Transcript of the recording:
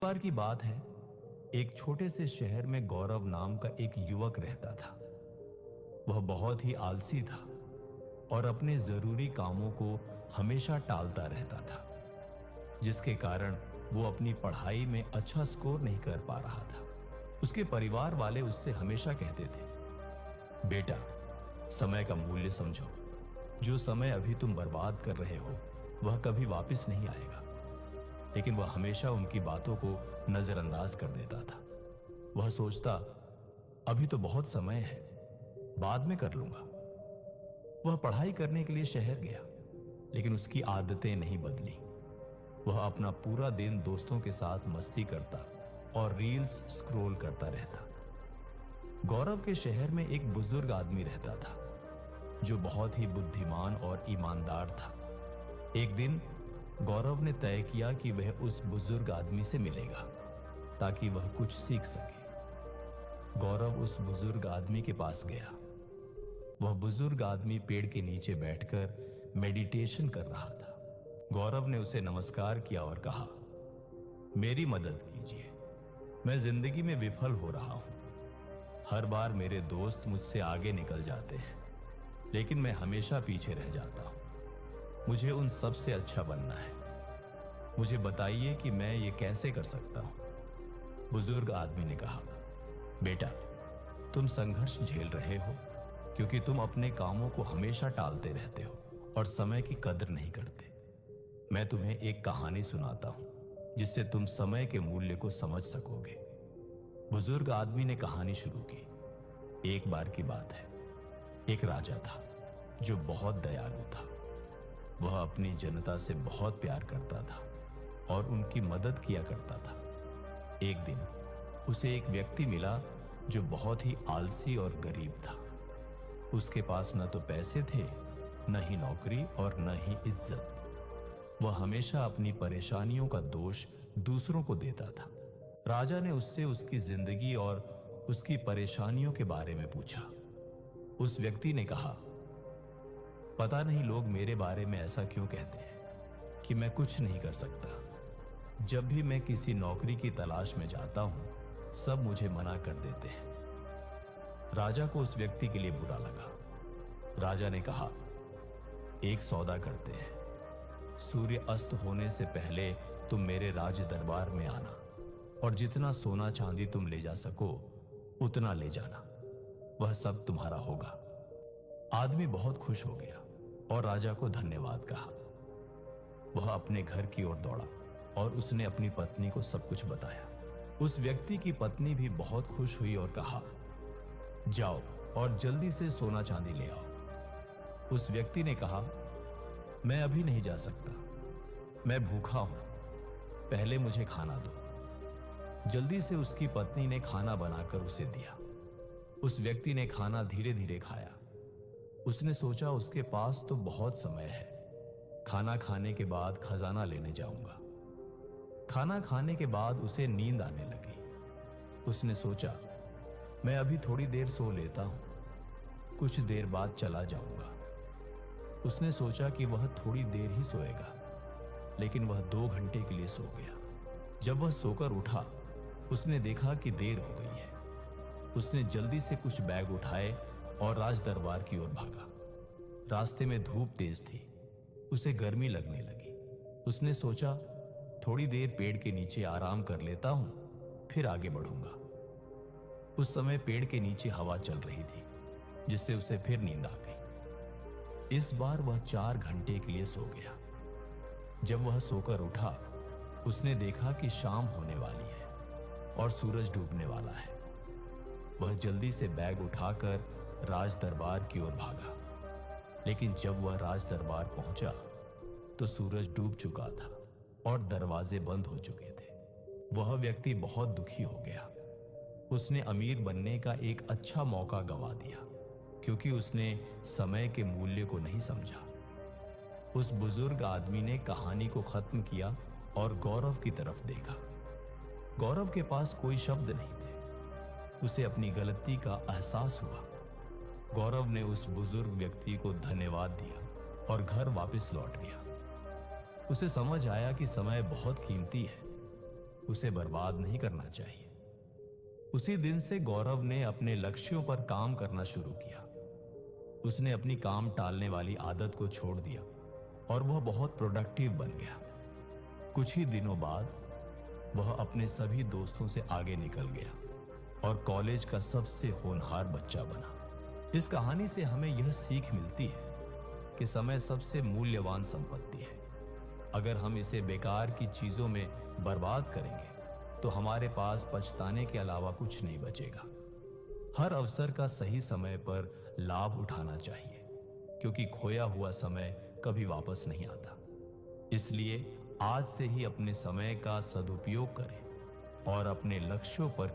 बार की बात है, एक छोटे से शहर में गौरव नाम का एक युवक रहता था। वह बहुत ही आलसी था और अपने जरूरी कामों को हमेशा टालता रहता था, जिसके कारण वो अपनी पढ़ाई में अच्छा स्कोर नहीं कर पा रहा था। उसके परिवार वाले उससे हमेशा कहते थे, बेटा, समय का मूल्य समझो। जो समय अभी तुम बर्बाद कर रहे हो वह कभी वापस नहीं आएगा। लेकिन वह हमेशा उनकी बातों को नजरअंदाज कर देता था। वह सोचता, अभी तो बहुत समय है, बाद में कर लूंगा। वह पढ़ाई करने के लिए शहर गया, लेकिन उसकी आदतें नहीं बदली। वह अपना पूरा दिन दोस्तों के साथ मस्ती करता और रील्स स्क्रॉल करता रहता। गौरव के शहर में एक बुजुर्ग आदमी रहता था, जो बहुत ही बुद्धिमान और ईमानदार था। एक दिन गौरव ने तय किया कि वह उस बुजुर्ग आदमी से मिलेगा, ताकि वह कुछ सीख सके। गौरव उस बुजुर्ग आदमी के पास गया। वह बुजुर्ग आदमी पेड़ के नीचे बैठकर मेडिटेशन कर रहा था। गौरव ने उसे नमस्कार किया और कहा, मेरी मदद कीजिए, मैं जिंदगी में विफल हो रहा हूं। हर बार मेरे दोस्त मुझसे आगे निकल जाते हैं, लेकिन मैं हमेशा पीछे रह जाता हूं। मुझे उन सब से अच्छा बनना है। मुझे बताइए कि मैं ये कैसे कर सकता हूं। बुजुर्ग आदमी ने कहा, बेटा, तुम संघर्ष झेल रहे हो क्योंकि तुम अपने कामों को हमेशा टालते रहते हो और समय की कदर नहीं करते। मैं तुम्हें एक कहानी सुनाता हूं, जिससे तुम समय के मूल्य को समझ सकोगे। बुजुर्ग आदमी ने कहानी शुरू की। एक बार की बात है, एक राजा था जो बहुत दयालु था। वह अपनी जनता से बहुत प्यार करता था और उनकी मदद किया करता था। एक दिन उसे एक व्यक्ति मिला जो बहुत ही आलसी और गरीब था। उसके पास न तो पैसे थे, न ही नौकरी और न ही इज्जत। वह हमेशा अपनी परेशानियों का दोष दूसरों को देता था। राजा ने उससे उसकी जिंदगी और उसकी परेशानियों के बारे में पूछा। उस व्यक्ति ने कहा, पता नहीं लोग मेरे बारे में ऐसा क्यों कहते हैं कि मैं कुछ नहीं कर सकता। जब भी मैं किसी नौकरी की तलाश में जाता हूं, सब मुझे मना कर देते हैं। राजा को उस व्यक्ति के लिए बुरा लगा। राजा ने कहा, एक सौदा करते हैं। सूर्य अस्त होने से पहले तुम मेरे राज दरबार में आना और जितना सोना चांदी तुम ले जा सको उतना ले जाना। वह सब तुम्हारा होगा। आदमी बहुत खुश हो गया और राजा को धन्यवाद कहा। वह अपने घर की ओर दौड़ा और उसने अपनी पत्नी को सब कुछ बताया। उस व्यक्ति की पत्नी भी बहुत खुश हुई और कहा, जाओ और जल्दी से सोना चांदी ले आओ। उस व्यक्ति ने कहा, मैं अभी नहीं जा सकता, मैं भूखा हूं, पहले मुझे खाना दो। जल्दी से उसकी पत्नी ने खाना बनाकर उसे दिया। उस व्यक्ति ने खाना धीरे धीरे खाया। उसने सोचा, उसके पास तो बहुत समय है, खाना खाने के बाद खजाना लेने जाऊंगा। खाना खाने के बाद उसे नींद आने लगी। उसने सोचा, मैं अभी थोड़ी देर सो लेता हूं, कुछ देर बाद चला जाऊंगा। उसने सोचा कि वह थोड़ी देर ही सोएगा, लेकिन वह 2 घंटे के लिए सो गया। जब वह सोकर उठा, उसने देखा कि देर हो गई है। उसने जल्दी से कुछ बैग उठाए और राज दरबार की ओर भागा। रास्ते में धूप तेज थी, उसे गर्मी लगने लगी। उसने सोचा, थोड़ी देर पेड़ के नीचे आराम कर लेता हूं, फिर आगे बढ़ूंगा। उस समय पेड़ के नीचे हवा चल रही थी, जिससे उसे फिर नींद आ गई। इस बार वह 4 घंटे के लिए सो गया। जब वह सोकर उठा, उसने देखा कि शाम होने वाली है और सूरज डूबने वाला है। वह जल्दी से बैग उठाकर राज दरबार की ओर भागा, लेकिन जब वह राज दरबार पहुंचा तो सूरज डूब चुका था और दरवाजे बंद हो चुके थे। वह व्यक्ति बहुत दुखी हो गया। उसने अमीर बनने का एक अच्छा मौका गंवा दिया, क्योंकि उसने समय के मूल्य को नहीं समझा। उस बुजुर्ग आदमी ने कहानी को खत्म किया और गौरव की तरफ देखा। गौरव के पास कोई शब्द नहीं थे। उसे अपनी गलती का एहसास हुआ। गौरव ने उस बुजुर्ग व्यक्ति को धन्यवाद दिया और घर वापस लौट गया। उसे समझ आया कि समय बहुत कीमती है। उसे बर्बाद नहीं करना चाहिए। उसी दिन से गौरव ने अपने लक्ष्यों पर काम करना शुरू किया। उसने अपनी काम टालने वाली आदत को छोड़ दिया और वह बहुत प्रोडक्टिव बन गया। कुछ ही दिनों बाद वह अपने सभी दोस्तों से आगे निकल गया और कॉलेज का सबसे होनहार बच्चा बना। इस कहानी से हमें यह सीख मिलती है कि समय सबसे मूल्यवान संपत्ति है। अगर हम इसे बेकार की चीजों में बर्बाद करेंगे तो हमारे पास पछताने के अलावा कुछ नहीं बचेगा। हर अवसर का सही समय पर लाभ उठाना चाहिए, क्योंकि खोया हुआ समय कभी वापस नहीं आता। इसलिए आज से ही अपने समय का सदुपयोग करें और अपने लक्ष्यों पर